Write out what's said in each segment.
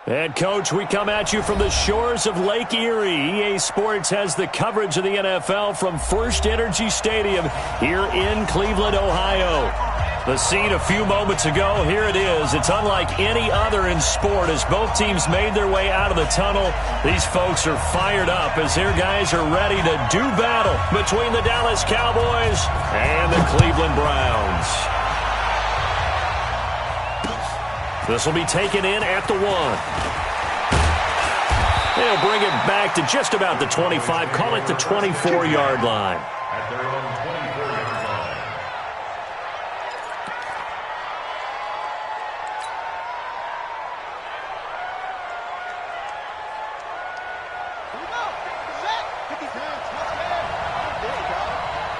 And, Coach, we come at you from the shores of Lake Erie. EA Sports has the coverage of the NFL from First Energy Stadium here in Cleveland, Ohio. The scene a few moments ago, here it is. It's unlike any other in sport as both teams made their way out of the tunnel. These folks are fired up as their guys are ready to do battle between the Dallas Cowboys and the Cleveland Browns. This will be taken in at the 1. They'll bring it back to just about the 25. Call it the 24-yard line. At their own 24-yard line. Here we go. Set. 50 times. Touchdown. There you go.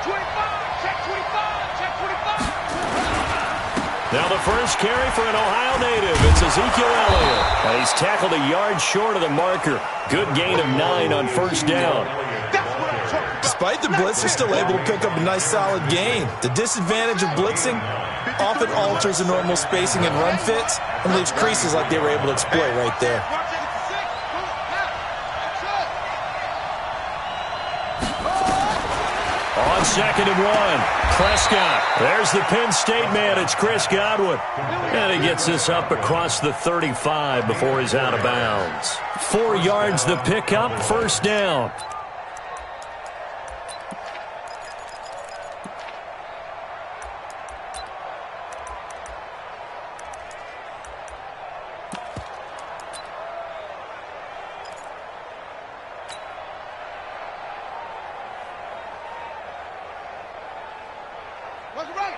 25. Check 25. Check 25. Now the first carry for an Ohio native. It's Ezekiel Elliott. And he's tackled a yard short of the marker. Good gain of 9 on first down. Despite the blitz, they're still able to pick up a nice solid gain. The disadvantage of blitzing often alters the normal spacing and run fits and leaves creases like they were able to exploit right there. On 2nd and 1. Prescott. There's the Penn State man. It's Chris Godwin. And he gets this up across the 35 before he's out of bounds. 4 yards the pickup, first down.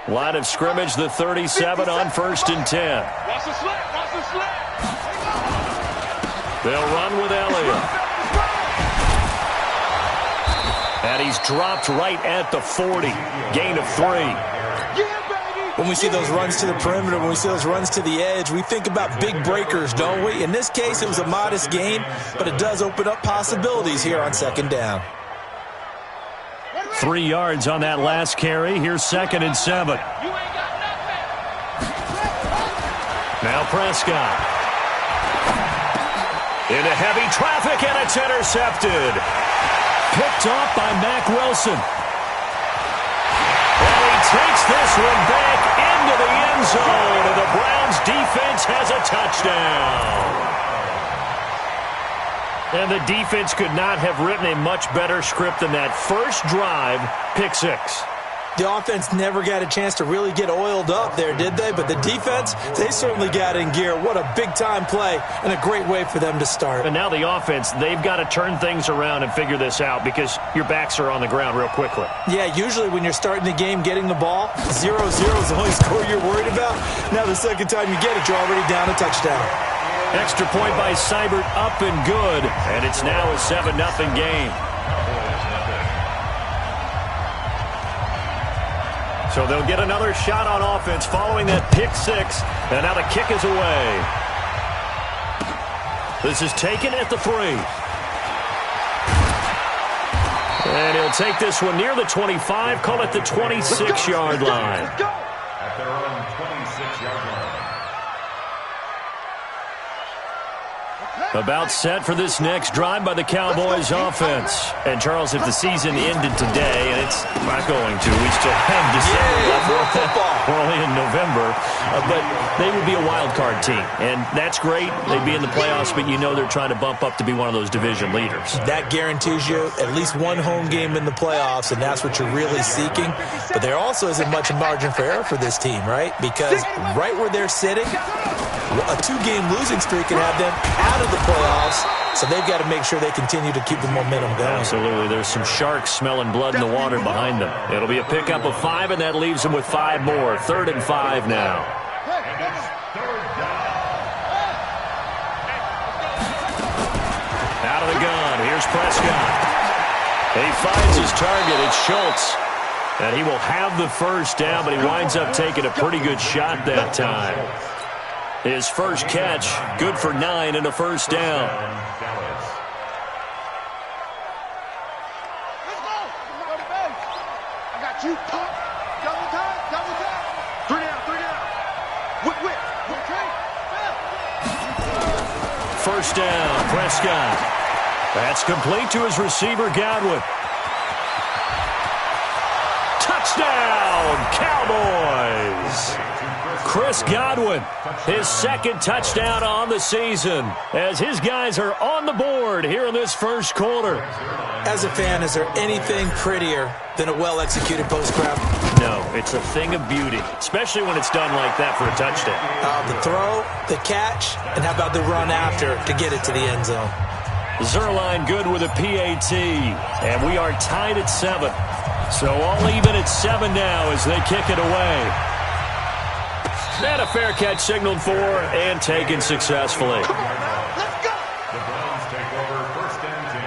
Line of scrimmage, the 37 on 1st and 10. Watch the slap. Watch the slap. They'll run with Elliott. And he's dropped right at the 40. Gain of 3. When we see those runs to the perimeter, when we see those runs to the edge, we think about big breakers, don't we? In this case, it was a modest gain, but it does open up possibilities here on 2nd down. 3 yards on that last carry. Here's 2nd and 7. Now Prescott. Into heavy traffic, and it's intercepted. Picked off by Mack Wilson. And he takes this one back into the end zone, and the Browns defense has a touchdown. And the defense could not have written a much better script than that. First drive, pick 6. The offense never got a chance to really get oiled up there, did they? But the defense, they certainly got in gear. What a big-time play and a great way for them to start. And now the offense, they've got to turn things around and figure this out because your backs are on the ground real quickly. Yeah, usually when you're starting the game getting the ball, 0-0 is the only score you're worried about. Now the second time you get it, you're already down a touchdown. Extra point by Seibert, up and good. And it's now a 7-0 game. So they'll get another shot on offense following that pick 6. And now the kick is away. This is taken at the 3. And he'll take this one near the 25. Call it the 26-yard line. At their own 26-yard line. About set for this next drive by the Cowboys offense. And, Charles, if the season ended today, and it's not going to, we still have December left. We're only in November. But they would be a wild card team. And that's great. They'd be in the playoffs, but you know they're trying to bump up to be one of those division leaders. That guarantees you at least one home game in the playoffs, and that's what you're really seeking. But there also isn't much margin for error for this team, right? Because right where they're sitting, a 2-game losing streak can have them out of the playoffs, so they've got to make sure they continue to keep the momentum going. Absolutely. There's some sharks smelling blood in the water behind them. It'll be a pickup of 5, and that leaves them with 5 more. 3rd and 5 now. Out of the gun. Here's Prescott. He finds his target. It's Schultz. And he will have the first down, but he winds up taking a pretty good shot that time. His first catch, good for 9 and a first down. Let's go. I got you. Pump. Double time. Double time. 3 down. 3 down. Whip. Okay. first down. Prescott. That's complete to his receiver, Godwin. Touchdown, Cowboys! Chris Godwin, his second touchdown on the season, as his guys are on the board here in this first quarter. As a fan, is there anything prettier than a well-executed post-grab? No, it's a thing of beauty, especially when it's done like that for a touchdown. The throw, the catch, and how about the run after to get it to the end zone? Zerline good with a PAT, and we are tied at 7. So all even at 7 now as they kick it away. And a fair catch signaled for and taken successfully. Come on now, let's go. The Browns take over first and 10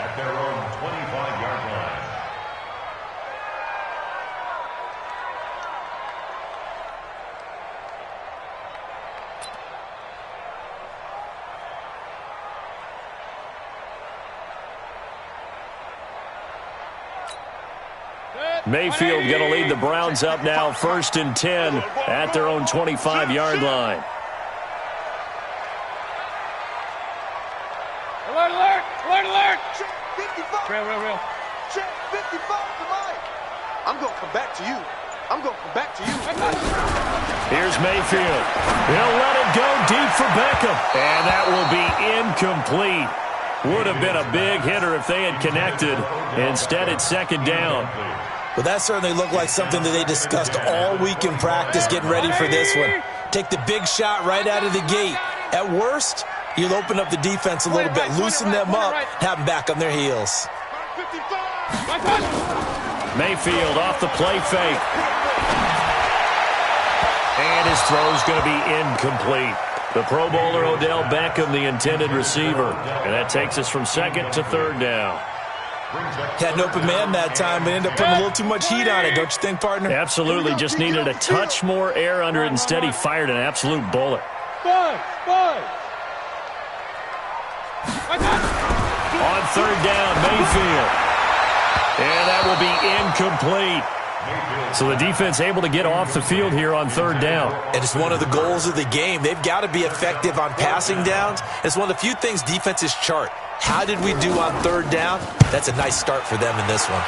at their own 25-yard line. Mayfield going to lead the Browns up now, first and 10 at their own 25-yard line. Alert, alert, alert, alert. Check 55. Real. Check 55 to Mike. I'm going to come back to you. Here's Mayfield. He'll let it go deep for Beckham. And that will be incomplete. Would have been a big hitter if they had connected. Instead, it's second down. Well, that certainly looked like something that they discussed all week in practice getting ready for this one. Take the big shot right out of the gate. At worst, you'll open up the defense a little bit, loosen them up, have them back on their heels. Mayfield off the play fake. And his throw's going to be incomplete. The Pro Bowler Odell Beckham, the intended receiver. And that takes us from second to third down. Had an open man that time, but ended up putting a little too much heat on it, don't you think, partner? Absolutely. Just needed a touch more air under it. Instead, he fired an absolute bullet. On third down, Mayfield. And that will be incomplete. So the defense able to get off the field here on third down. And it's one of the goals of the game. They've got to be effective on passing downs. It's one of the few things defenses chart. How did we do on third down? That's a nice start for them in this one.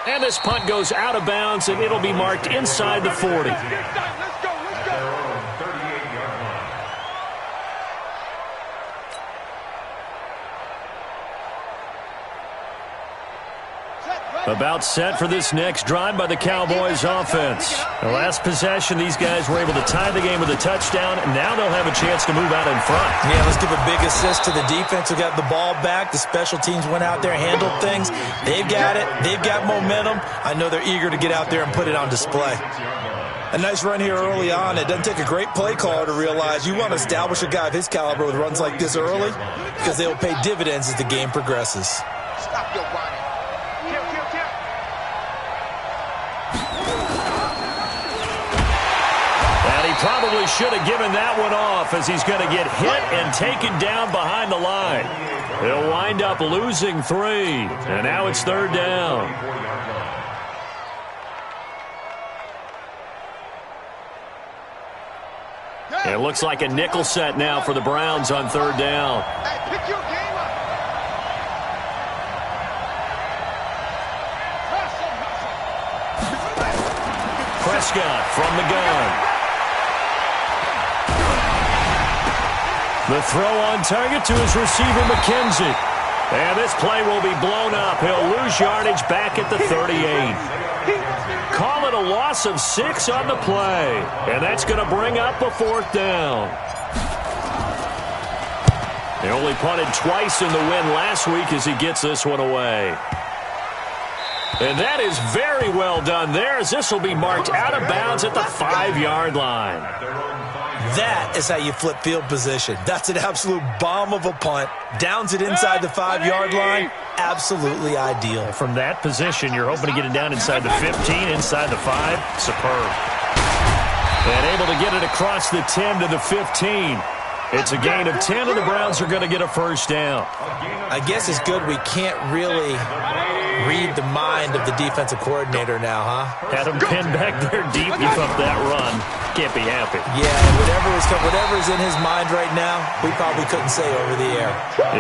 And this punt goes out of bounds, and it'll be marked inside the 40. Let's go. About set for this next drive by the Cowboys offense. The last possession, these guys were able to tie the game with a touchdown, and now they'll have a chance to move out in front. Yeah, let's give a big assist to the defense who got the ball back. The special teams went out there, handled things. They've got it. They've got momentum. I know they're eager to get out there and put it on display. A nice run here early on. It doesn't take a great play caller to realize you want to establish a guy of his caliber with runs like this early because they will pay dividends as the game progresses. Stop your whining. Probably should have given that one off as he's going to get hit and taken down behind the line. He'll wind up losing 3, and now it's third down. It looks like a nickel set now for the Browns on third down. Hey, pick your game up. Prescott from the gun. The throw on target to his receiver, McKenzie. And this play will be blown up. He'll lose yardage back at the 38. Call it a loss of 6 on the play. And that's going to bring up a fourth down. They only punted twice in the win last week as he gets this one away. And that is very well done there, as this will be marked out of bounds at the 5-yard line. That is how you flip field position. That's an absolute bomb of a punt. Downs it inside the 5-yard line. Absolutely ideal. From that position, you're hoping to get it down inside the 15, inside the 5. Superb. And able to get it across the 10 to the 15. It's a gain of 10, and the Browns are going to get a first down. I guess it's good we can't really Read the mind of the defensive coordinator now, huh? Had him pinned back there deep. Give up that run. Can't be happy. Yeah, whatever's in his mind right now, we probably couldn't say over the air.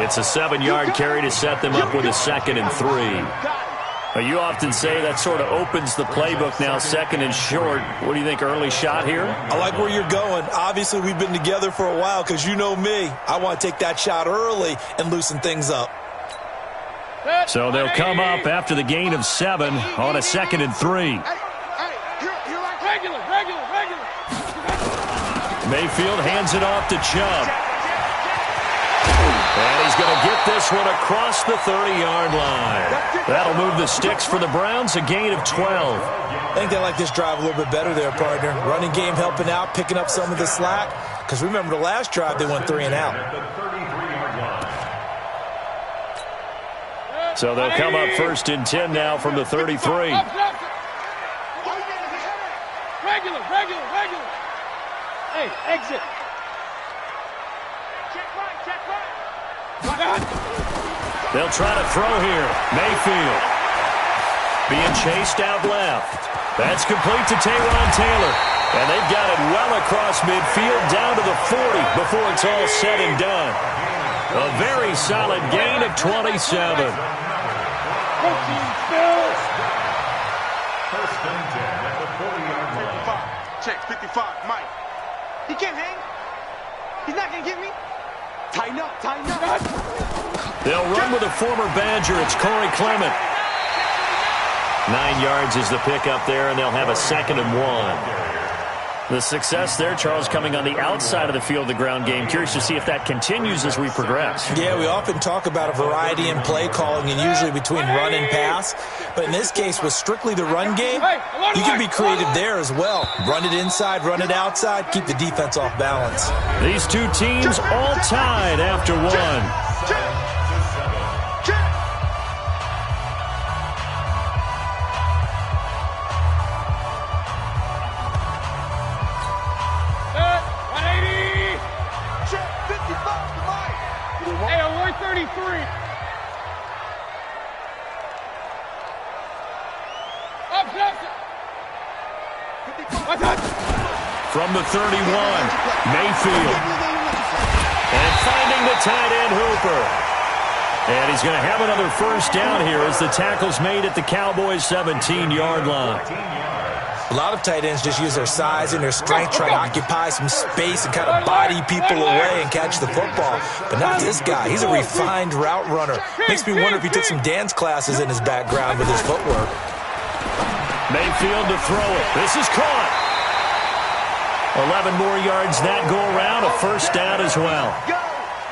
It's a 7-yard carry to set them up with a 2nd and 3. You often say that sort of opens the playbook now, 2nd and short. What do you think, early shot here? I like where you're going. Obviously, we've been together for a while because you know me. I want to take that shot early and loosen things up. So they'll come up after the gain of 7 on a 2nd and 3. Mayfield hands it off to Chubb. And he's going to get this one across the 30-yard line. That'll move the sticks for the Browns, a gain of 12. I think they like this drive a little bit better there, partner. Running game helping out, picking up some of the slack. Because remember, the last drive, they went 3 and out. So they'll come up 1st and 10 now from the 33. Regular. Hey, exit. Check right. They'll try to throw here. Mayfield being chased out left. That's complete to Tayron Taylor. And they've got it well across midfield down to the 40 before it's all said and done. A very solid gain of 27. 1st and 10 at the 40-yard line. Check 55, Mike. He can't hang. He's not going to get me. Tighten up. They'll run with a former Badger. It's Corey Clement. 9 yards is the pickup there, and they'll have a 2nd and 1. The success there, Charles, coming on the outside of the field, the ground game. Curious to see if that continues as we progress. Yeah, we often talk about a variety in play calling and usually between run and pass. But in this case, with strictly the run game, you can be creative there as well. Run it inside, run it outside, keep the defense off balance. These two teams all tied after 1. From the 31, Mayfield. And finding the tight end, Hooper. And he's going to have another 1st down here as the tackle's made at the Cowboys' 17-yard line. A lot of tight ends just use their size and their strength, try to occupy some space and kind of body people away and catch the football. But not this guy. He's a refined route runner. Makes me wonder if he took some dance classes in his background with his footwork. Mayfield to throw it. This is caught. 11 more yards that go around, a 1st down as well.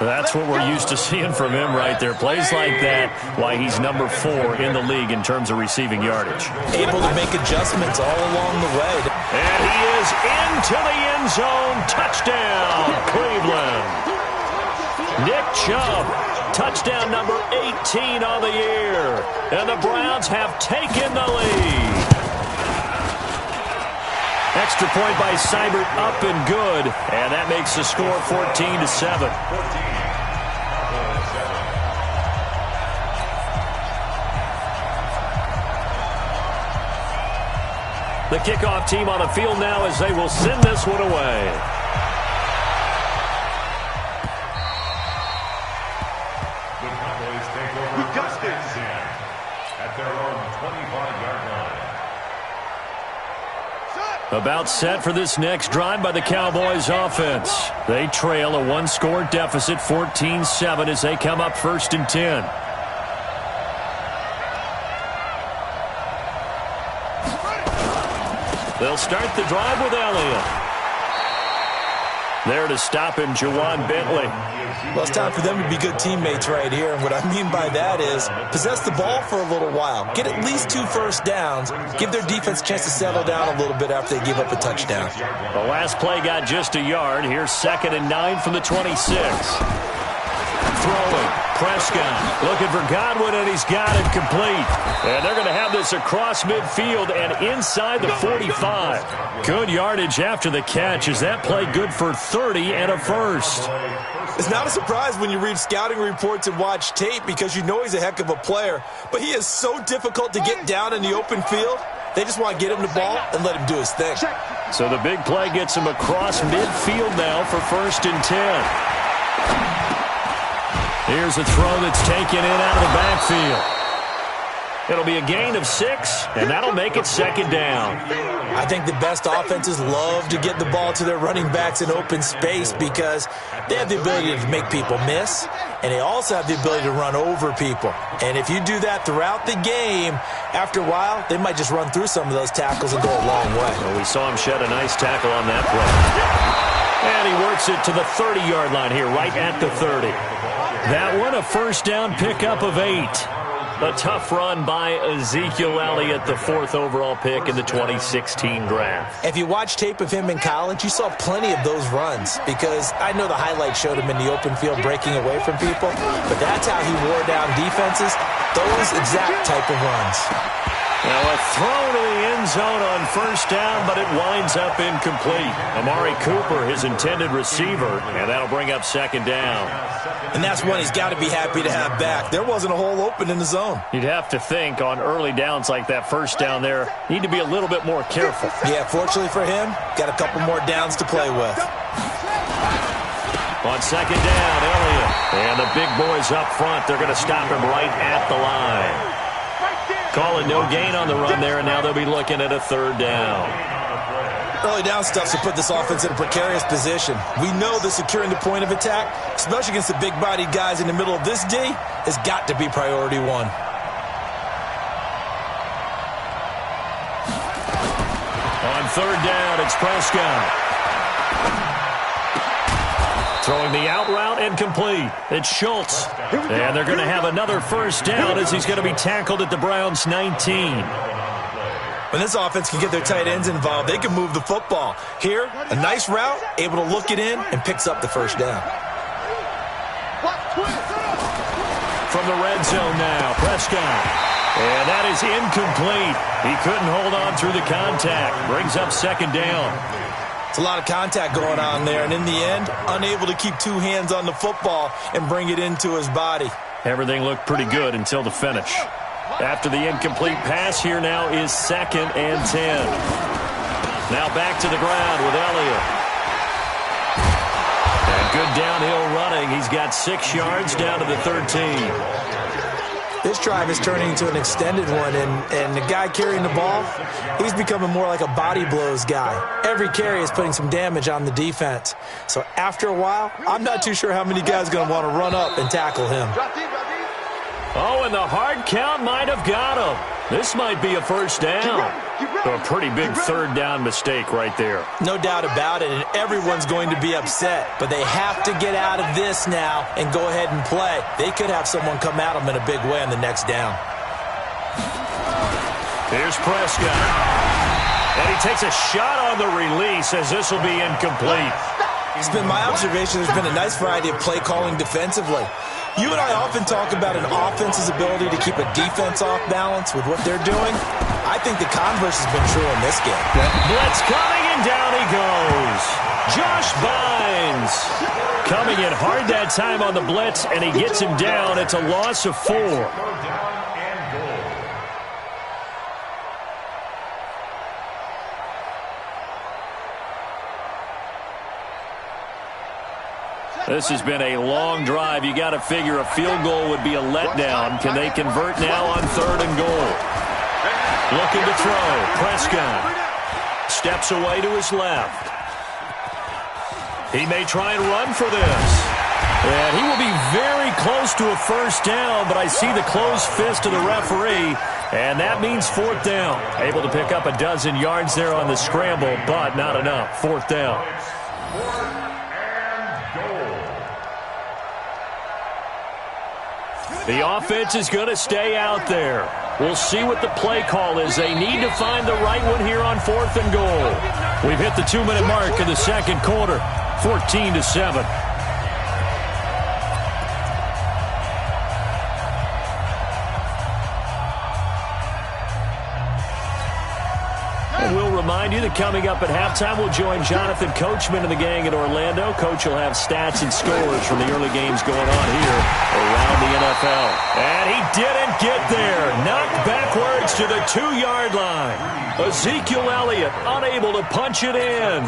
That's what we're used to seeing from him right there. Plays like that, why he's number 4 in the league in terms of receiving yardage. Able to make adjustments all along the way. And he is into the end zone. Touchdown, Cleveland. Nick Chubb, touchdown number 18 on the year. And the Browns have taken the lead. Extra point by Seibert, up and good. And that makes the score 14-7. The kickoff team on the field now as they will send this one away. The Cowboys take over first and 10 at their own 25-yard line. About set for this next drive by the Cowboys offense. They trail a 1-score deficit, 14-7, as they come up 1st and 10. They'll start the drive with Elliott. There to stop him, Juwan Bentley. Well, it's time for them to be good teammates right here. And what I mean by that is possess the ball for a little while. Get at least 2 first downs. Give their defense a chance to settle down a little bit after they give up a touchdown. The last play got just a yard. Here's 2nd and 9 from the 26. throwing. Prescott looking for Godwin, and he's got it complete. And they're going to have this across midfield and inside the 45. Good yardage after the catch. Is that play good for 30 and a first? It's not a surprise when you read scouting reports and watch tape because you know he's a heck of a player. But he is so difficult to get down in the open field. They just want to get him the ball and let him do his thing. So the big play gets him across midfield now for 1st and 10. Here's a throw that's taken in out of the backfield. It'll be a gain of 6, and that'll make it 2nd down. I think the best offenses love to get the ball to their running backs in open space because they have the ability to make people miss, and they also have the ability to run over people. And if you do that throughout the game, after a while, they might just run through some of those tackles and go a long way. Well, we saw him shed a nice tackle on that play. And he works it to the 30-yard line here, right at the 30. That one, a 1st down pickup of 8. A tough run by Ezekiel Elliott, the 4th overall pick in the 2016 draft. If you watch tape of him in college, you saw plenty of those runs because I know the highlights showed him in the open field breaking away from people, but that's how he wore down defenses, those exact type of runs. Now a throw to the end zone on 1st down, but it winds up incomplete. Amari Cooper, his intended receiver, and that'll bring up 2nd down. And that's one he's got to be happy to have back. There wasn't a hole open in the zone. You'd have to think on early downs like that 1st down there, need to be a little bit more careful. Yeah, fortunately for him, got a couple more downs to play with. On 2nd down, Elliott. And the big boys up front, they're going to stop him right at the line. Calling no gain on the run there, and now they'll be looking at a 3rd down. Early down stuff to put this offense in a precarious position. We know that securing the point of attack, especially against the big-bodied guys in the middle of this D, has got to be priority 1. On 3rd down, it's Prescott. Throwing the out route and complete. It's Schultz. And they're going to have another 1st down as he's going to be tackled at the Browns' 19. When this offense can get their tight ends involved, they can move the football. Here, a nice route, able to look it in, and picks up the 1st down. From the red zone now, Prescott. And that is incomplete. He couldn't hold on through the contact. Brings up 2nd down. It's a lot of contact going on there, and in the end, unable to keep 2 hands on the football and bring it into his body. Everything looked pretty good until the finish. After the incomplete pass, here now is 2nd and 10. Now back to the ground with Elliott. And good downhill running. He's got 6 yards down to the 13. This drive is turning into an extended one, and the guy carrying the ball, he's becoming more like a body blows guy. Every carry is putting some damage on the defense. So after a while, I'm not too sure how many guys are going to want to run up and tackle him. Oh, and the hard count might have got him. This might be a 1st down. A pretty big 3rd down mistake right there. No doubt about it, and everyone's going to be upset. But they have to get out of this now and go ahead and play. They could have someone come at them in a big way on the next down. Here's Prescott. And he takes a shot on the release as this will be incomplete. It's been my observation there's been a nice variety of play calling defensively. You and I often talk about an offense's ability to keep a defense off balance with what they're doing. I think the converse has been true in this game. Blitz coming, and down he goes. Josh Bynes coming in hard that time on the blitz, and he gets him down. It's a loss of 4. This has been a long drive. You got to figure a field goal would be a letdown. Can they convert now on 3rd and goal? Looking to throw. Prescott steps away to his left. He may try and run for this. And he will be very close to a 1st down, but I see the closed fist of the referee, and that means 4th down. Able to pick up a dozen yards there on the scramble, but not enough. 4th down. The offense is going to stay out there. We'll see what the play call is. They need to find the right one here on 4th and goal. We've hit the 2-minute mark in the 2nd quarter, 14-7. remind you that coming up at halftime, we'll join Jonathan Coachman and the gang in Orlando. Coach will have stats and scores from the early games going on here around the NFL. And he didn't get there. Knocked backwards to the 2-yard line. Ezekiel Elliott unable to punch it in.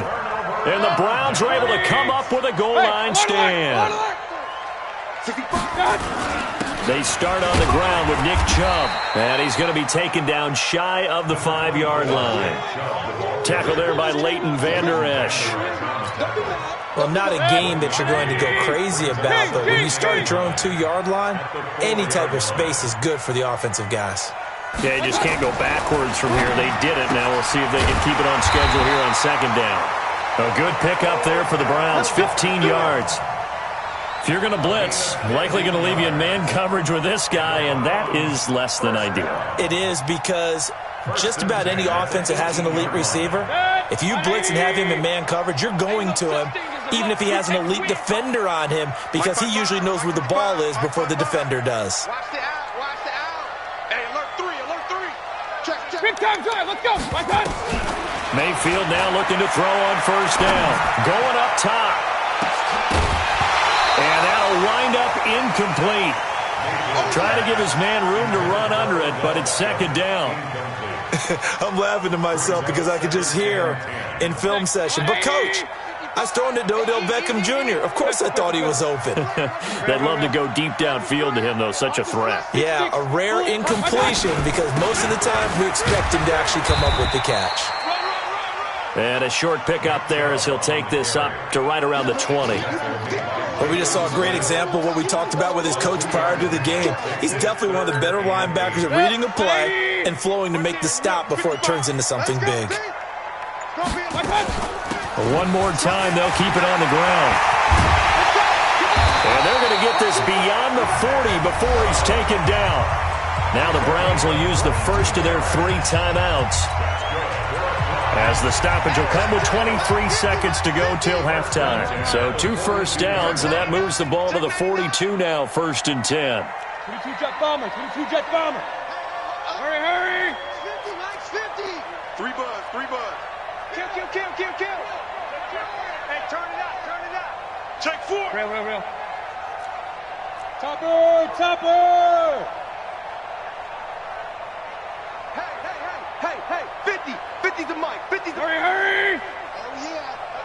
And the Browns are able to come up with a goal line stand. They start on the ground with Nick Chubb. And he's going to be taken down shy of the 5-yard line. Tackled there by Leighton Vander Esch. Well, not a game that you're going to go crazy about, but when you start at your own 2-yard line, any type of space is good for the offensive guys. Yeah, you just can't go backwards from here. They did it. Now we'll see if they can keep it on schedule here on second down. A good pickup there for the Browns, 15 yards. If you're going to blitz, likely going to leave you in man coverage with this guy, and that is less than ideal. It is, because just about any offense that has an elite receiver, if you blitz and have him in man coverage, you're going to him, even if he has an elite defender on him, because he usually knows where the ball is before the defender does. Watch the out, watch the out. Hey, alert 3, alert 3. Check, check. Big time drive, let's go. My time. Mayfield now looking to throw on first down. Going up top. And that'll wind up incomplete. Trying to give his man room to run under it, but it's second down. I'm laughing to myself because I could just hear in film session. But, Coach, I was throwing it to Odell Beckham Jr. Of course I thought he was open. They'd love to go deep downfield to him, though. Such a threat. Yeah, a rare incompletion because most of the time we expect him to actually come up with the catch. And a short pickup there as he'll take this up to right around the 20. But we just saw a great example of what we talked about with his coach prior to the game. He's definitely one of the better linebackers at reading a play and flowing to make the stop before it turns into something big. One more time, they'll keep it on the ground. And they're going to get this beyond the 40 before he's taken down. Now the Browns will use the first of their 3 timeouts, as the stoppage will come with 23 seconds to go till halftime. So 2 first downs, and that moves the ball to the 42 now, 1st and 10. 22 jet bomber, 22 jet bomber. Hurry, hurry. 50, Mike's 50. 3 buzz, 3 buzz. Kill, kill, kill, kill, kill. Hey, turn it out, turn it out. Check 4. Real. Topper, topper. Hey, 50. 50 to Mike, 50 to Hurry, hurry.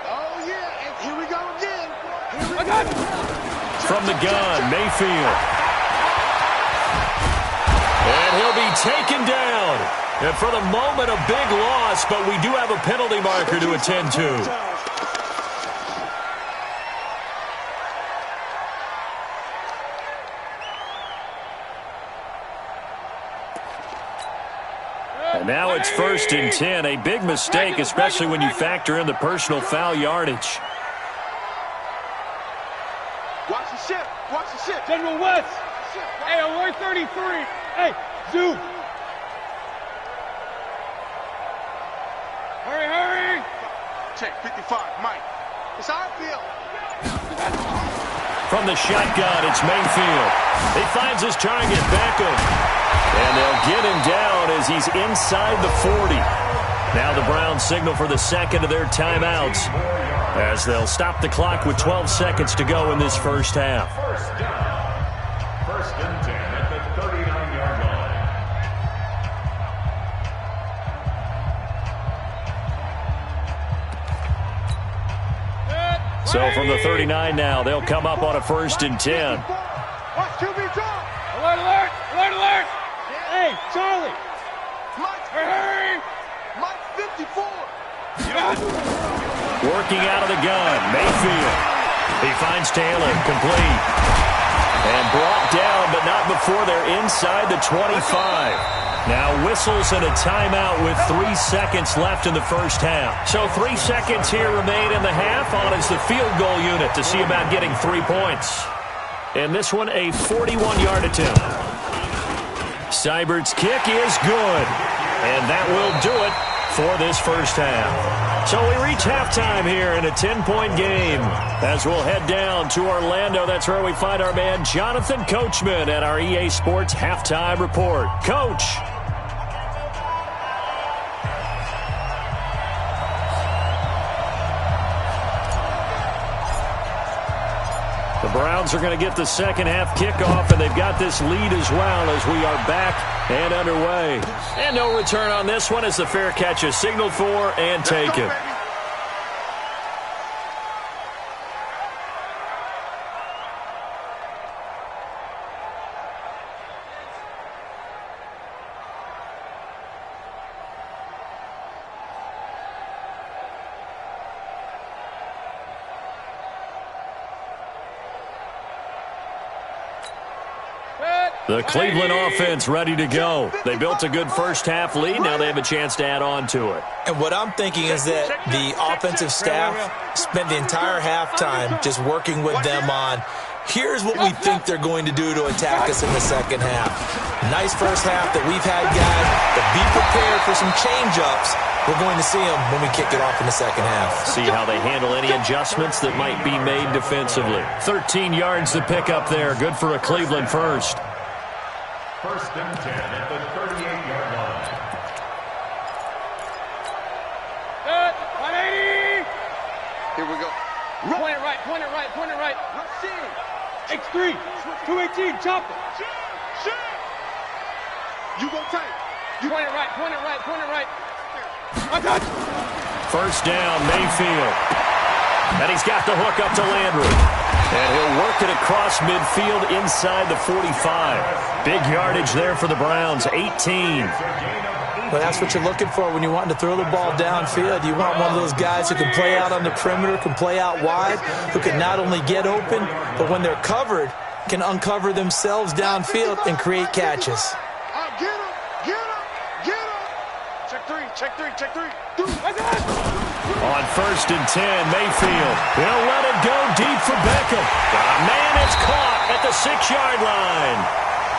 Oh, yeah. And here we go again. I got it. From the gun, Mayfield. And he'll be taken down. And for the moment, a big loss, but we do have a penalty marker to attend to. And now it's 1st and 10. A big mistake, especially when you factor in the personal foul yardage. Watch the ship. Watch the ship. General West. Hey, alert 33. Hey, zoom. Hurry. Check 55, Mike. It's our field. From the shotgun, it's Mayfield. He finds his target, Beckham. And they'll get him down as he's inside the 40. Now the Browns signal for the second of their timeouts, as they'll stop the clock with 12 seconds to go in this first half. 1st and 10 at the 39-yard line. So from the 39 now, they'll come up on a 1st and 10. Watch QB drop. Alert. Hey, Charlie. Mike. Hurry. Mike 54. Working out of the gun, Mayfield. He finds Taylor, complete. And brought down, but not before they're inside the 25. Now whistles and a timeout with 3 seconds left in the first half. So 3 seconds here remain in the half. On is the field goal unit to see about getting 3 points. And this one a 41-yard attempt. Seibert's kick is good. And that will do it for this first half. So we reach halftime here in a 10-point game. As we'll head down to Orlando, that's where we find our man Jonathan Coachman at our EA Sports Halftime Report. Coach. The Browns are going to get the second half kickoff, and they've got this lead as well as we are back and underway. And no return on this one as the fair catch is signaled for and taken. The Cleveland offense ready to go. They built a good first-half lead. Now they have a chance to add on to it. And what I'm thinking is that the offensive staff spent the entire halftime just working with them on, here's what we think they're going to do to attack us in the second half. Nice first half that we've had, guys, but be prepared for some change-ups. We're going to see them when we kick it off in the second half. See how they handle any adjustments that might be made defensively. 13 yards to pick up there. Good for a Cleveland first. First and 10 at the 38-yard line. 180. Here we go. Point it right, point it right, point it right. X3, 218, chop it. You go tight. Point it right, point it right, point it right. I got you. First down, Mayfield. And he's got the hook up to Landry. And he'll work it across midfield inside the 45. Big yardage there for the Browns, 18. Well, that's what you're looking for when you want to throw the ball downfield. You want one of those guys who can play out on the perimeter, can play out wide, who can not only get open, but when they're covered, can uncover themselves downfield and create catches. Get him, get him, get him. Check three, check three, check three. On first and 10, Mayfield. He'll let it go deep for Beckham. Man, it's caught at the 6-yard line.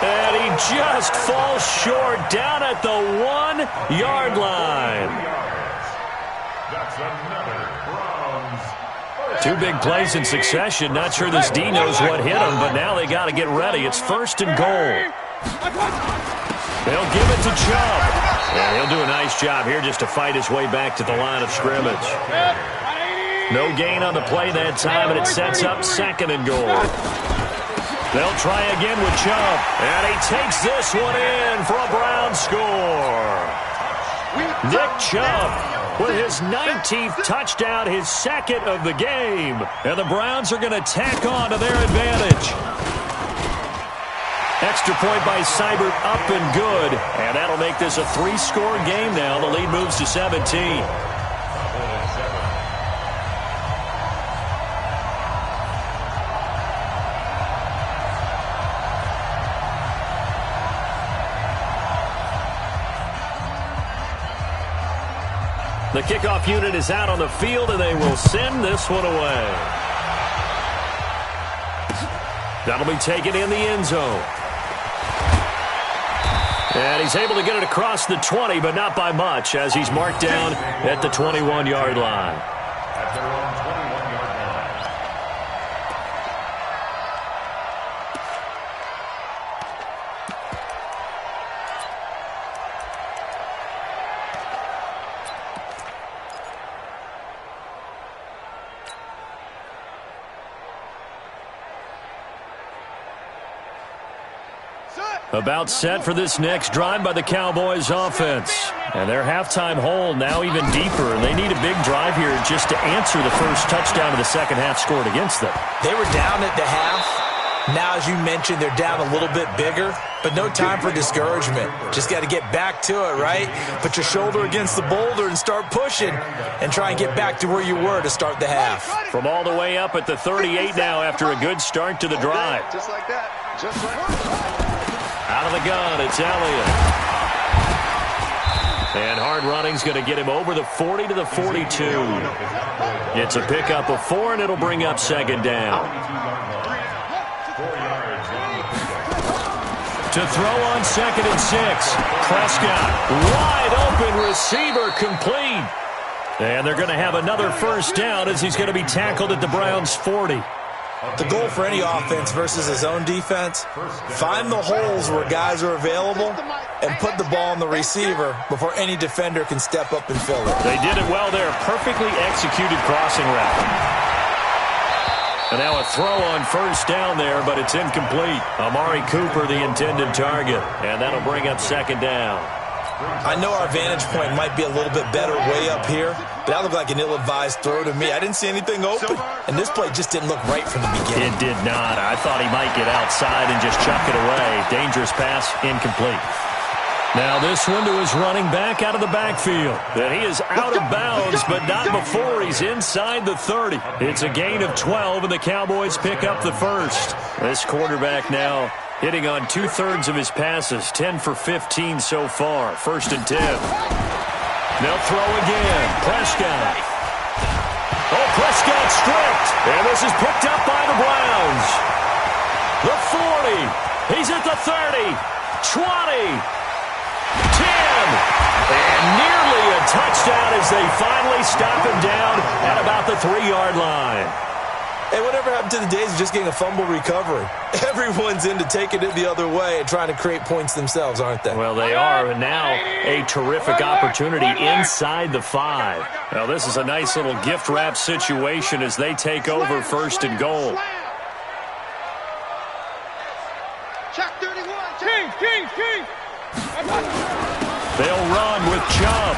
And he just falls short down at the 1-yard line. That's another Browns. Two big plays in succession. Not sure this D knows what hit him, but now they got to get ready. It's first and goal. They'll give it to Chubb. And he'll do a nice job here just to fight his way back to the line of scrimmage. No gain on the play that time, and it sets up second and goal. They'll try again with Chubb. And he takes this one in for a Brown score. Nick Chubb with his 19th touchdown, his second of the game. And the Browns are going to tack on to their advantage. Extra point by Seibert, up and good. And that'll make this a 3-score game now. The lead moves to 17. The kickoff unit is out on the field, and they will send this one away. That'll be taken in the end zone. And he's able to get it across the 20, but not by much, as he's marked down at the 21-yard line. At their own 21-yard line. About set for this next drive by the Cowboys offense. And their halftime hole now even deeper. And they need a big drive here just to answer the first touchdown of the second half scored against them. They were down at the half. Now, as you mentioned, they're down a little bit bigger, but no time for discouragement. Just got to get back to it, right? Put your shoulder against the boulder and start pushing and try and get back to where you were to start the half. From all the way up at the 38 now after a good start to the drive. Just like that. Just like that. Out of the gun, it's Elliott. And hard running's going to get him over the 40 to the 42. It's a pickup of 4, and it'll bring up second down. To throw on second and 6. Prescott, wide open receiver, complete. And they're going to have another first down as he's going to be tackled at the Browns' 40. The goal for any offense versus his own defense, find the holes where guys are available and put the ball on the receiver before any defender can step up and fill it. They did it well there. Perfectly executed crossing route. And now a throw on first down there, but it's incomplete. Amari Cooper, the intended target. And that'll bring up second down. I know our vantage point might be a little bit better way up here, but that looked like an ill-advised throw to me. I didn't see anything open, and this play just didn't look right from the beginning. It did not. I thought he might get outside and just chuck it away. Dangerous pass, incomplete. Now this one to his running back out of the backfield. And he is out of bounds, but not before he's inside the 30. It's a gain of 12, and the Cowboys pick up the first. This quarterback now hitting on 2/3 of his passes, 10 for 15 so far. 1st and 10. They'll throw again. Prescott. Oh, Prescott stripped. And this is picked up by the Browns. The 40. He's at the 30. 20. 10. And nearly a touchdown as they finally stop him down at about the 3-yard line. Hey, whatever happened to the days of just getting a fumble recovery? Everyone's into taking it the other way and trying to create points themselves, aren't they? Well, they are, and now a terrific opportunity inside the 5. Now, this is a nice little gift-wrap situation as they take over 1st and goal. Check 31. King. They'll run with Chubb.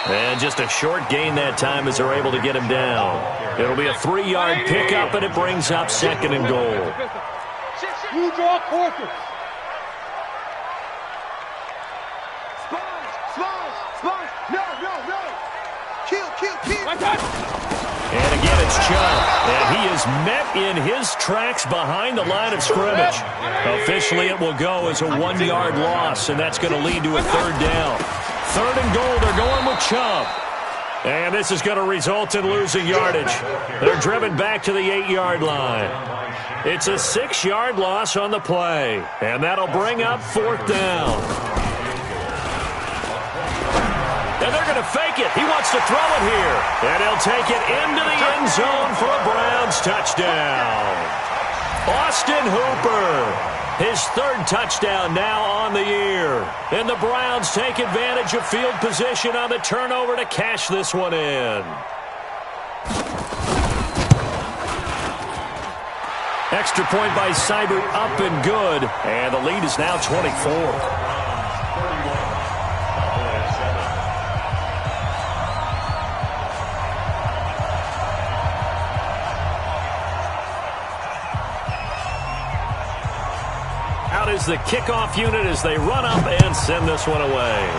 And just a short gain that time as they're able to get him down. It'll be a 3-yard pickup, and it brings up 2nd and goal. You draw quarters. Spons. No. Kill. And again, it's Chubb. And he is met in his tracks behind the line of scrimmage. Officially, it will go as a 1-yard loss, and that's going to lead to a 3rd down. 3rd and goal, they're going with Chubb. And this is going to result in losing yardage. They're driven back to the 8-yard line. It's a 6-yard loss on the play. And that'll bring up 4th down. And they're going to fake it. He wants to throw it here. And he'll take it into the end zone for a Browns touchdown. Austin Hooper. His 3rd touchdown now on the year. And the Browns take advantage of field position on the turnover to cash this one in. Extra point by Seibert, up and good. And the lead is now 24. Out is the kickoff unit as they run up and send this one away.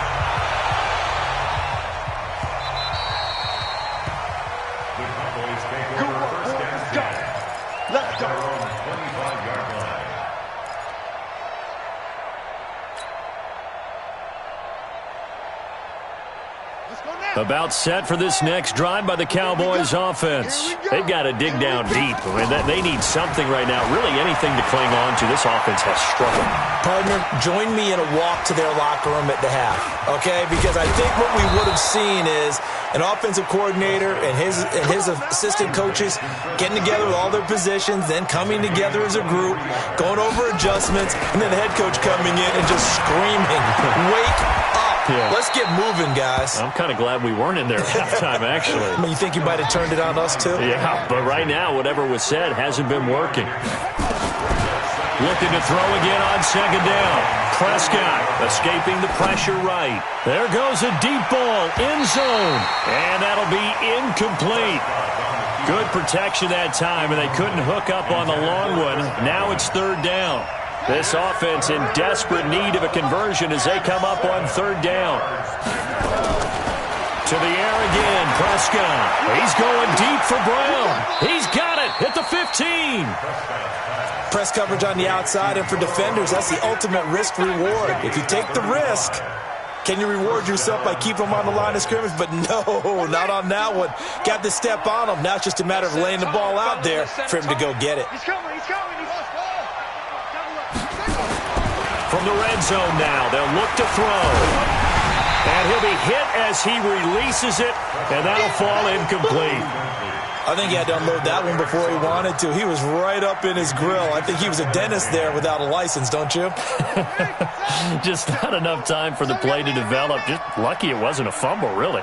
The Cowboys take over 1st and 10. Let's go. 25-yard line. About set for this next drive by the Cowboys offense. They've got to dig down deep. I mean, they need something right now, really anything to cling on to. This offense has struggled. Partner, join me in a walk to their locker room at the half, okay? Because I think what we would have seen is an offensive coordinator and his assistant coaches getting together with all their positions, then coming together as a group, going over adjustments, and then the head coach coming in and just screaming, "Wake up. Yeah. Let's get moving, guys." I'm kind of glad we weren't in there at halftime, actually. I mean, you think you might have turned it on us, too? Yeah, but right now, whatever was said hasn't been working. Looking to throw again on 2nd down. Prescott escaping the pressure right. There goes a deep ball, end zone. And that'll be incomplete. Good protection that time, and they couldn't hook up on the long one. Now it's 3rd down. This offense in desperate need of a conversion as they come up on 3rd down. To the air again, Prescott. He's going deep for Brown. He's got it at the 15. Press coverage on the outside, and for defenders, that's the ultimate risk-reward. If you take the risk, can you reward yourself by keeping them on the line of scrimmage? But no, not on that one. Got to step on them. Now it's just a matter of laying the ball out there for him to go get it. He's coming. From the red zone now, they'll look to throw. And he'll be hit as he releases it, and that'll fall incomplete. I think he had to unload that one before he wanted to. He was right up in his grill. I think he was a dentist there without a license, don't you? Just not enough time for the play to develop. Just lucky it wasn't a fumble, really.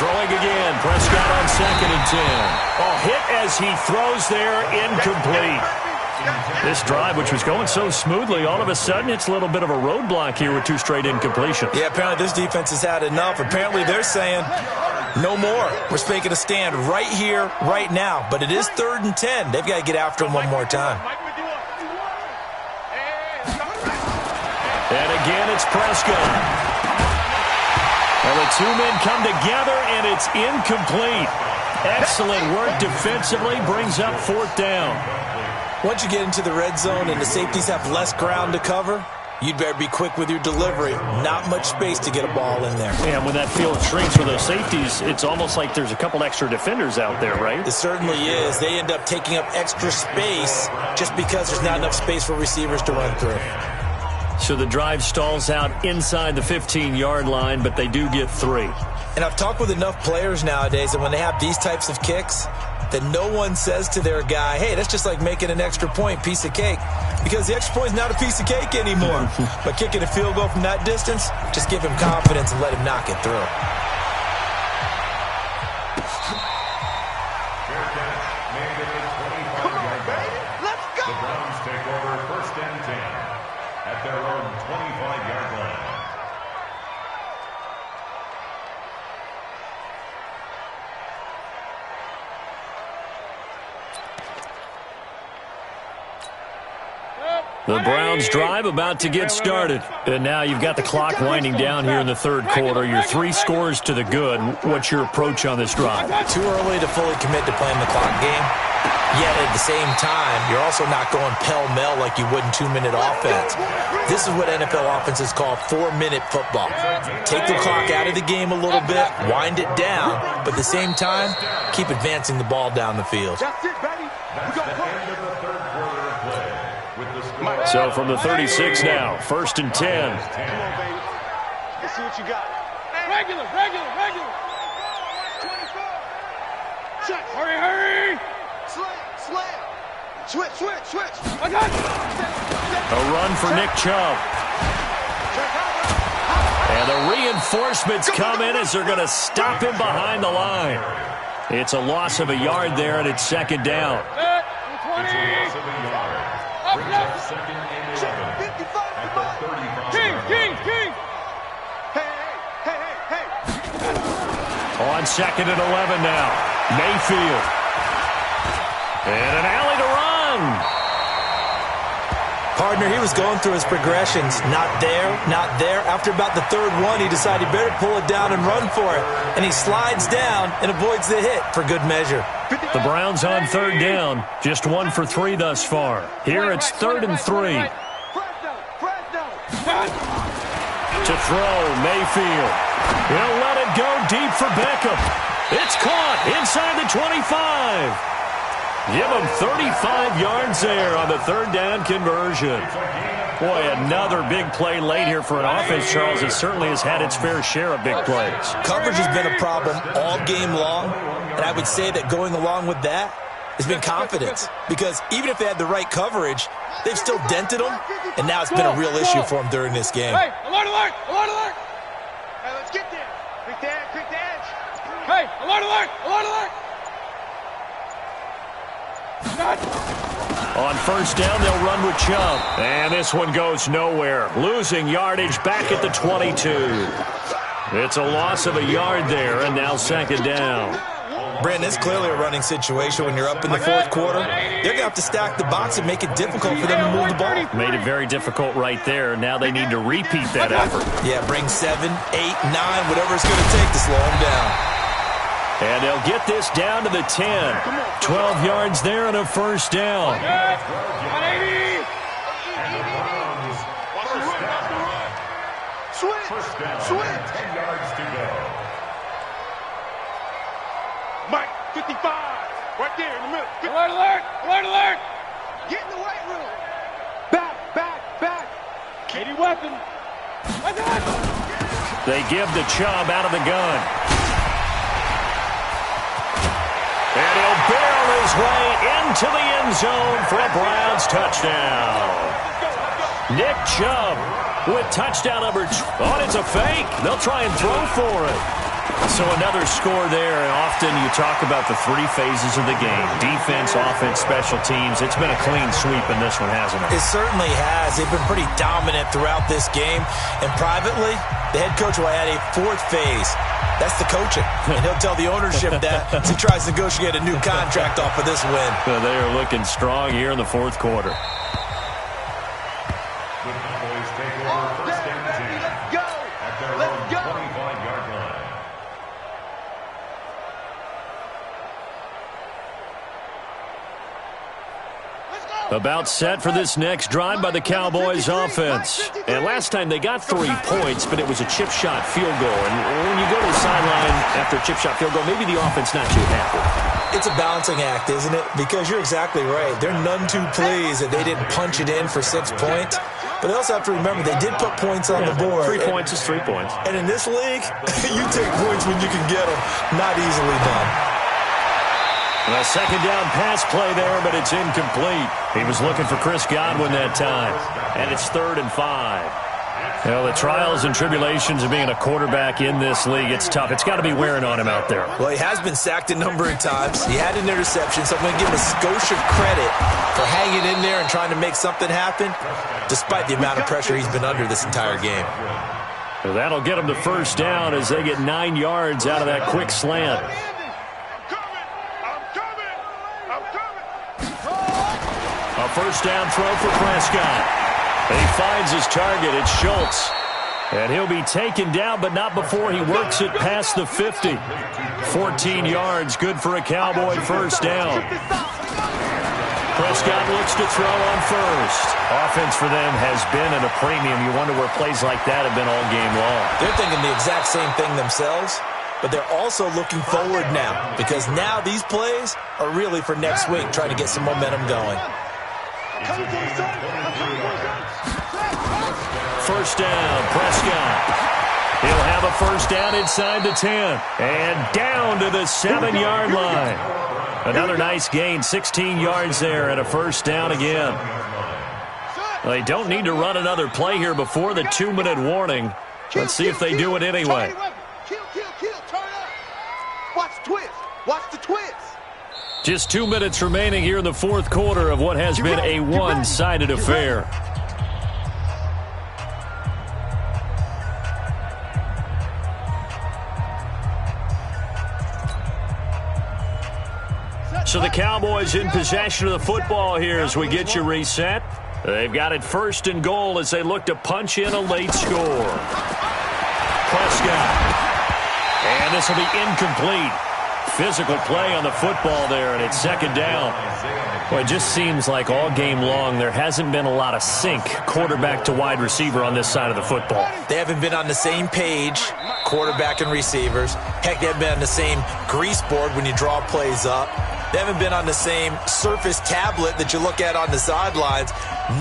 Throwing again. Prescott on 2nd and 10. Oh, hit as he throws there, incomplete. This drive, which was going so smoothly, all of a sudden it's a little bit of a roadblock here with 2 straight incompletions. Yeah, apparently this defense has had enough. Apparently they're saying no more. We're making a stand right here, right now. But it is 3rd and 10. They've got to get after him one more time. And again, it's Prescott. Well, the 2 men come together, and it's incomplete. Excellent work defensively, brings up 4th down. Once you get into the red zone and the safeties have less ground to cover, you'd better be quick with your delivery. Not much space to get a ball in there. And when that field shrinks for those safeties, it's almost like there's a couple extra defenders out there, right? It certainly is. They end up taking up extra space just because there's not enough space for receivers to run through. So the drive stalls out inside the 15-yard line, but they do get 3. And I've talked with enough players nowadays that when they have these types of kicks, that no one says to their guy, hey, that's just like making an extra point, piece of cake. Because the extra point is not a piece of cake anymore. But kicking a field goal from that distance, just give him confidence and let him knock it through. Come on, baby. Let's go. The Browns take over 1st and 10 at their own 25-yard line. The Browns drive about to get started. And now you've got the clock winding down here in the 3rd quarter. You're 3 scores to the good. What's your approach on this drive? Too early to fully commit to playing the clock game. Yet at the same time, you're also not going pell-mell like you would in 2-minute offense. This is what NFL offenses call 4-minute football. Take the clock out of the game a little bit, wind it down, but at the same time, keep advancing the ball down the field. That's it, baby. That's the end of the 3rd quarter of play. With the score. So from the 36 now, 1st and 10. Come on, baby. Let's see what you got. Regular. 24. Check. Hurry. Slam. Switch. I got it. A run for Nick Chubb. And the reinforcements come in as they're going to stop him behind the line. It's a loss of a yard there, and it's 2nd down. Set. It's a loss of a yard. Brings up 2nd and 11 at the 35-yard line. King. Hey. On 2nd and 11 now. Mayfield. And an alley to run. Partner, he was going through his progressions. Not there. After about the 3rd one, he decided he better pull it down and run for it. And he slides down and avoids the hit for good measure. The Browns on 3rd down. Just 1 for 3 thus far. Here it's 3rd and 3. Fresno. To throw, Mayfield. He'll let it go deep for Beckham. It's caught inside the 25. Give him 35 yards there on the 3rd down conversion. Boy, another big play late here for an offense, Charles, that certainly has had its fair share of big plays. Coverage has been a problem all game long, and I would say that going along with that has been confidence. Because even if they had the right coverage, they've still dented them, and now it's been a real issue for them during this game. Hey, alert. Hey, let's get there. Quick the edge. Hey, alert. On 1st down, they'll run with Chubb. And this one goes nowhere. Losing yardage back at the 22. It's a loss of a yard there, and now 2nd down. Brandon, it's clearly a running situation when you're up in the 4th quarter. They're going to have to stack the box and make it difficult for them to move the ball. Made it very difficult right there. Now they need to repeat that effort. Yeah, bring 7, 8, 9, whatever it's going to take to slow them down. And they'll get this down to the 10. 12 yards there and a 1st down. 180. First down. 10 yards to go. Mike, 55. Right there in the middle. Alert. Get in the weight room. Back. Katie weapon. I got it. They give the Chubb out of the gun. And he'll barrel his way into the end zone for a Browns touchdown. Nick Chubb with touchdown number 2. Oh, it's a fake. They'll try and throw for it. So another score there, and often you talk about the three phases of the game. Defense, offense, special teams. It's been a clean sweep in this one, hasn't it? It certainly has. They've been pretty dominant throughout this game. And privately, the head coach will add a fourth phase. That's the coaching. And he'll tell the ownership that as he tries to negotiate a new contract off of this win. So they are looking strong here in the fourth quarter. The Cowboys take over first and 10 at their own 25-yard line. About set for this next drive by the Cowboys offense. And last time they got 3 points, but it was a chip shot field goal. And when you go to the sideline after a chip shot field goal, maybe the offense not too happy. It's a balancing act, isn't it? Because you're exactly right. They're none too pleased that they didn't punch it in for 6 points. But they also have to remember they did put points on the board. 3 points is 3 points. And in this league, you take points when you can get them. Not easily done. A second down pass play there, but it's incomplete. He was looking for Chris Godwin that time. And it's 3rd and 5. Well, the trials and tribulations of being a quarterback in this league, it's tough. It's got to be wearing on him out there. Well, he has been sacked a number of times. He had an interception, so I'm going to give him a skosh of credit for hanging in there and trying to make something happen, despite the amount of pressure he's been under this entire game. Well, that'll get him to first down as they get 9 yards out of that quick slant. A first down throw for Prescott. He finds his target. It's Schultz. And he'll be taken down, but not before he works it past the 50. 14 yards, good for a Cowboy first down. Prescott looks to throw on first. Offense for them has been at a premium. You wonder where plays like that have been all game long. They're thinking the exact same thing themselves, but they're also looking forward now because now these plays are really for next week, trying to get some momentum going. First down, Prescott. He'll have a first down inside the 10. And down to the 7-yard line. Another nice gain, 16 yards there and a first down again. They don't need to run another play here before the 2-minute warning. Let's see if they do it anyway. Kill, turn up. Watch the twist. Watch the twist. Just 2 minutes remaining here in the fourth quarter of what has been a one-sided affair. So the Cowboys in possession of the football here as we get you reset. They've got it 1st and goal as they look to punch in a late score. Prescott. And this will be incomplete. Physical play on the football there, and it's 2nd down. Well, it just seems like all game long there hasn't been a lot of sync quarterback to wide receiver on this side of the football. They haven't been on the same page, quarterback and receivers. Heck, they haven't been on the same grease board when you draw plays up. They haven't been on the same Surface tablet that you look at on the sidelines.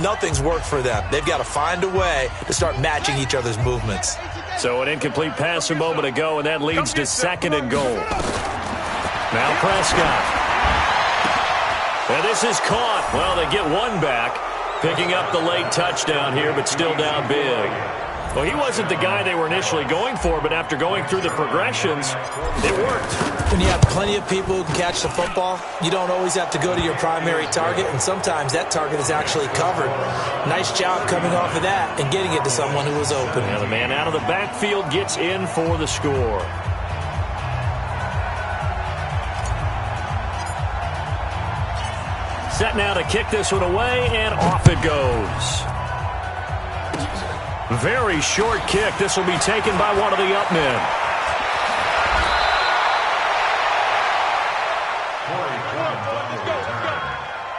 Nothing's worked for them. They've got to find a way to start matching each other's movements. So an incomplete pass a moment ago, and that leads to 2nd and goal. Now Prescott. And this is caught. Well, they get one back, picking up the late touchdown here, but still down big. Well, he wasn't the guy they were initially going for, but after going through the progressions, it worked. When you have plenty of people who can catch the football, you don't always have to go to your primary target, and sometimes that target is actually covered. Nice job coming off of that and getting it to someone who was open. Now the man out of the backfield gets in for the score. Set now to kick this one away, and off it goes. Very short kick. This will be taken by one of the up men.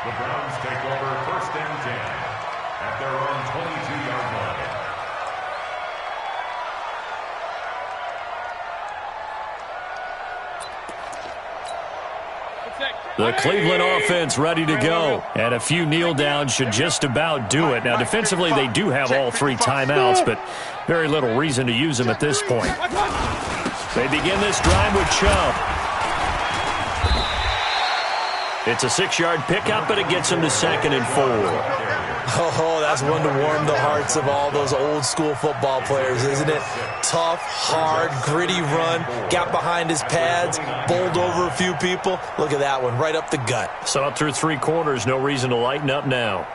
The Browns take over 1st and 10 at their own 22-yard line. The Cleveland offense ready to go. And a few kneel downs should just about do it. Now, defensively, they do have all 3 timeouts, but very little reason to use them at this point. They begin this drive with Chubb. It's a 6-yard pickup, but it gets them to 2nd and 4. Oh, that's one to warm the hearts of all those old school football players, isn't it? Tough, hard, gritty run, got behind his pads, bowled over a few people. Look at that one, right up the gut. So up through 3 quarters, no reason to lighten up now.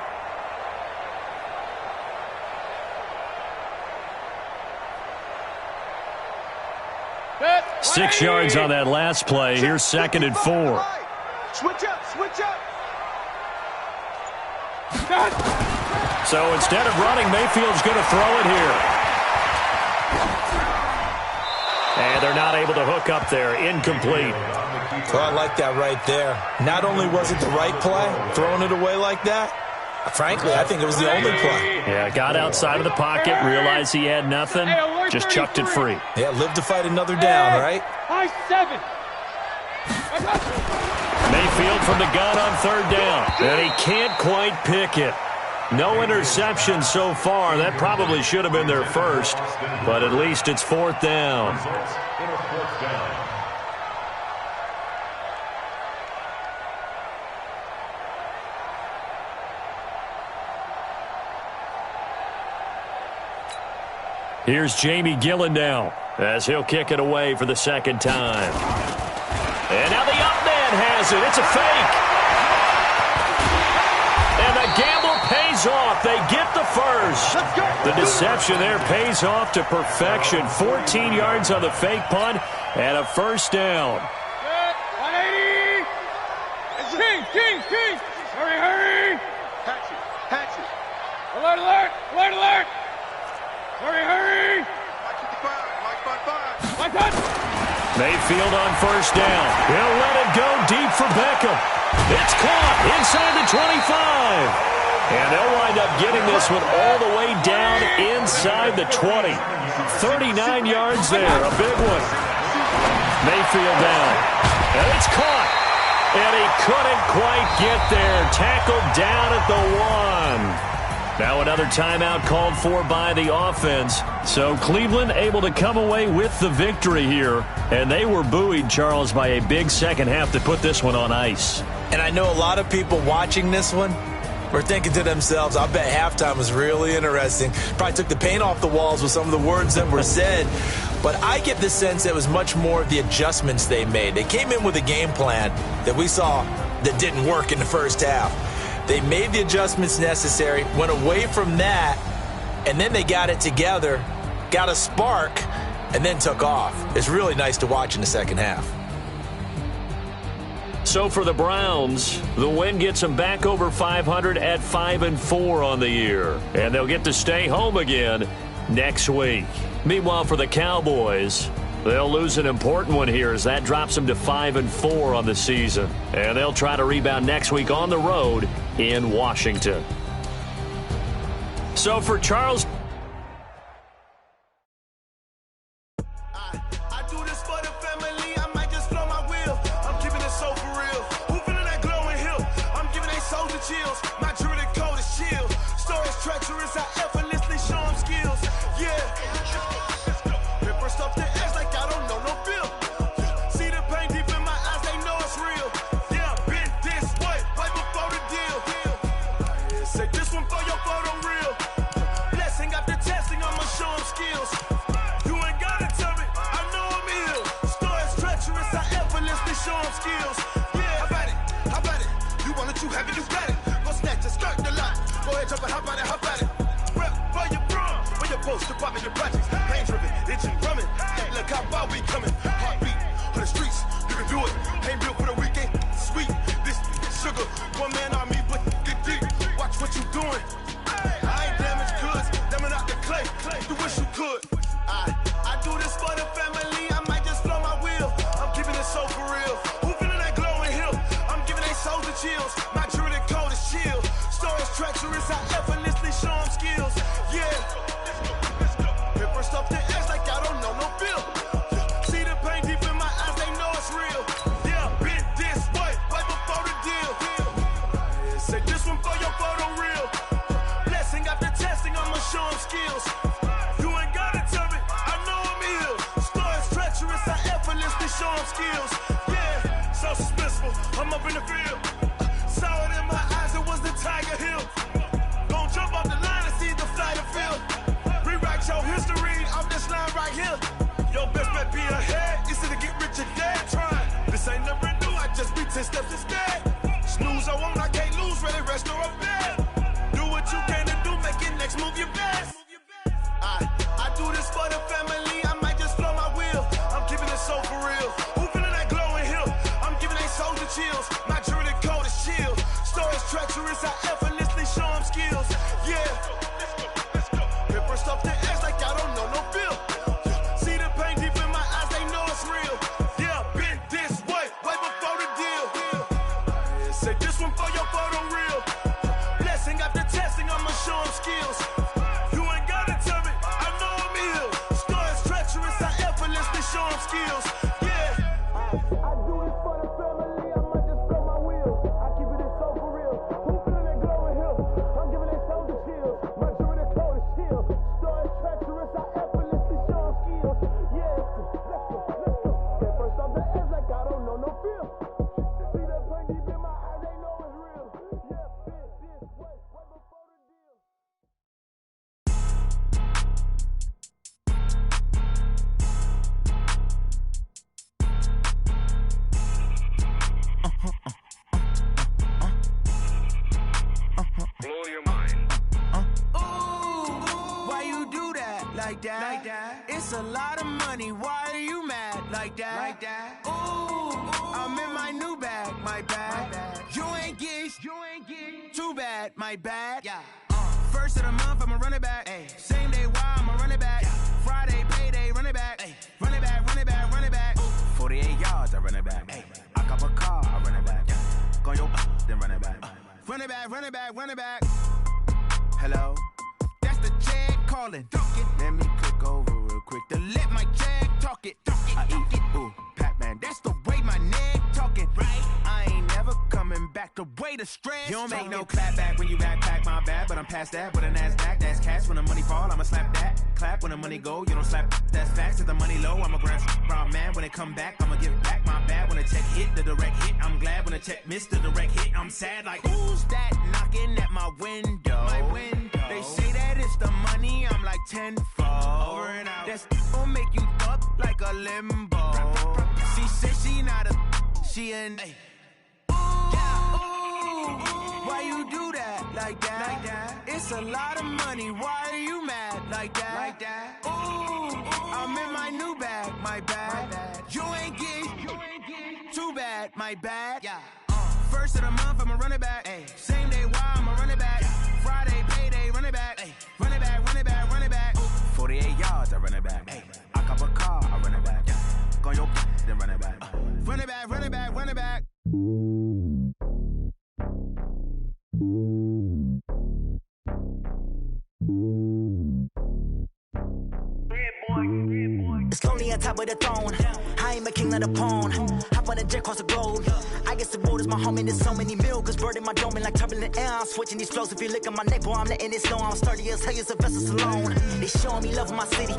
Good. 6 yards on that last play. Here's 2nd and 4. Switch up, switch up. So instead of running, Mayfield's going to throw it here. And they're not able to hook up there. Incomplete. So I like that right there. Not only was it the right play, throwing it away like that, frankly, I think it was the only play. Yeah, got outside of the pocket, realized he had nothing, just chucked it free. Yeah, live to fight another down, right? High 7. Mayfield from the gun on 3rd down. And he can't quite pick it. No interception so far. That probably should have been their first. But at least it's 4th down. Here's Jamie Gillen now as he'll kick it away for the 2nd time. And now the up man has it. It's a fake. And the gamble pays off. They get the first. The deception there pays off to perfection. 14 yards on the fake punt and a 1st down. Good. 180. King. Hurry. Hatch it. Alert. Hurry. Mike 55, Mike 55. Mayfield on 1st down. He'll let it go deep for Beckham. It's caught inside the 25. And they'll wind up getting this one all the way down inside the 20. 39 yards there, a big one. Mayfield down. And it's caught. And he couldn't quite get there. Tackled down at the 1. Now another timeout called for by the offense. So Cleveland able to come away with the victory here. And they were buoyed, Charles, by a big second half to put this one on ice. And I know a lot of people watching this one were thinking to themselves, I bet halftime was really interesting. Probably took the paint off the walls with some of the words that were said. But I get the sense that it was much more of the adjustments they made. They came in with a game plan that we saw that didn't work in the first half. They made the adjustments necessary, went away from that, and then they got it together, got a spark, and then took off. It's really nice to watch in the second half. So for the Browns, the win gets them back over 500 at 5-4 on the year. And they'll get to stay home again next week. Meanwhile, for the Cowboys, they'll lose an important one here as that drops them to 5-4 on the season. And they'll try to rebound next week on the road in Washington. So for Charles... Chills, my jewelry code is chill. Stories treacherous, I effortlessly show them skills. Yeah, paper stuff the edge like I don't know no bill. See the pain deep in my eyes, they know it's real. Yeah, been this way, right before the deal. Say this one for your photo real. Blessing after testing, I'ma show them skills. You ain't gotta tell me, I know I'm ill. Stories treacherous, I effortlessly show them skills. Yeah, how about it? You want it, you have it, you got it. Skirt the lot. Go ahead, jump and hop on it, hop at it. Rep for your bra, for your post, to pop in your projects. Pain driven, itching, drumming. Hey, look how far we coming. Heartbeat on the streets, you can do it. Ain't built for the weekend. Sweet, this sugar. One man army, but get deep. Watch what you doing. I ain't damaged goods, damn out the clay. You wish you could. I do this for the family. I might just blow my wheel. I'm keeping it so for real. Who feeling that glowing hill? I'm giving they souls the chills. My jewelry code is chill. Stories treacherous, I effortlessly show them skills. Yeah. Paper stuff the edge like I don't know no bill. See the pain deep in my eyes, they know it's real. Yeah, been this way, right before the deal. Say this one for your photo real. Blessing after testing, I'ma show them skills. You ain't gotta tell me, I know I'm ill. Stories treacherous, I effortlessly show them skills. Yeah, so suspenseful, I'm up in the field. Saw it in my eyes, it was the Tiger Hill. Gon' yeah. Your best bet be ahead. It's to get rich or dead trying. This ain't never new, I just be 10 steps instead. Snooze, I won't, I can't lose, ready, rest or a bed. Do what you can to do, make your next move your best. I do this for the family, I might just flow my wheel. I'm keeping it so for real. Who feeling that glowing hill? I'm giving they soldier chills. My jewelry coat is chill. Stories treacherous, I effortlessly show them skills. Yeah. Let's go. Pepper stuff the edge like I don't know no feel. See the pain deep in my eyes, they know it's real. Yeah, been this way before the deal. Say this one for your photo reel. Blessing after testing, I'ma show them skills. You ain't gotta tell me, I know I'm ill. Stories treacherous, I effortlessly show them skills. Yeah. I do this for the family, I might just blow my wheel. I keep it so for real. Who feeling that glowing hill? I'm giving they soldier chills. My jewelry coat is chill. Stories treacherous, I effortlessly show them skills. Yeah. Let's go. Get first off the edge like I don't know no feel. See that pain deep in my eyes, they know it's real. Yeah, been this way before the deal. Blow your mind. Why you do that? Like that? It's a lot of money. Why are you mad? Like that? I'm in my new bag. My bad. You ain't get too bad. My bad. Yeah. First of the month, I'ma run it back. Ay. Same day, why I'ma run it back. Friday, payday, run it back. Ay. Run it back. 48 yards, I run it back. Ay. I cop a car, I run it back. Go yo, then run it back. Run it back. Hello? That's the check calling. Let me click over real quick to let my check talk it. I eat it. Ooh, Pac-Man, that's the way my neck talking. Right? I ain't never coming back the way the stress. You don't make no clap back when you backpack, my bad. But I'm past that with a NASDAQ. That's cash when the money fall, I'ma slap that. Clap when the money go, you don't slap. That's facts. If the money low, I'ma grab brown man. When it come back, I'ma give back my bad. When the check hit, the direct hit. I'm glad when the check missed the direct hit. I'm sad like, who's that knocking at my window? They say that it's the money, I'm like tenfold. Over and out. That's gon' make you up like a limbo. She said she not a, she an. Why you do that? Like that? It's a lot of money. Why are you mad? Like that? I'm in my new bag. My bad. You ain't get too bad. My bad. Yeah. First of the month, I'ma run it back. Ay. Same day, why I'ma run it back. Friday, payday, run it back. Ay. Run it back. 48 yards, I run it back. Ay. I cop a car, I run it back. Go yo, then run it back. Run it back. It's lonely on top of the throne. I ain't a king of the pawn. Hop on a jet across the globe. I guess the road is my home and there's so many milk. Cause bird in my dome and like turbulent air. I'm switching these flows. If you look at my neck, boy, I'm letting it snow. I'm sturdy as hell as a vessel alone. They showing me love in my city.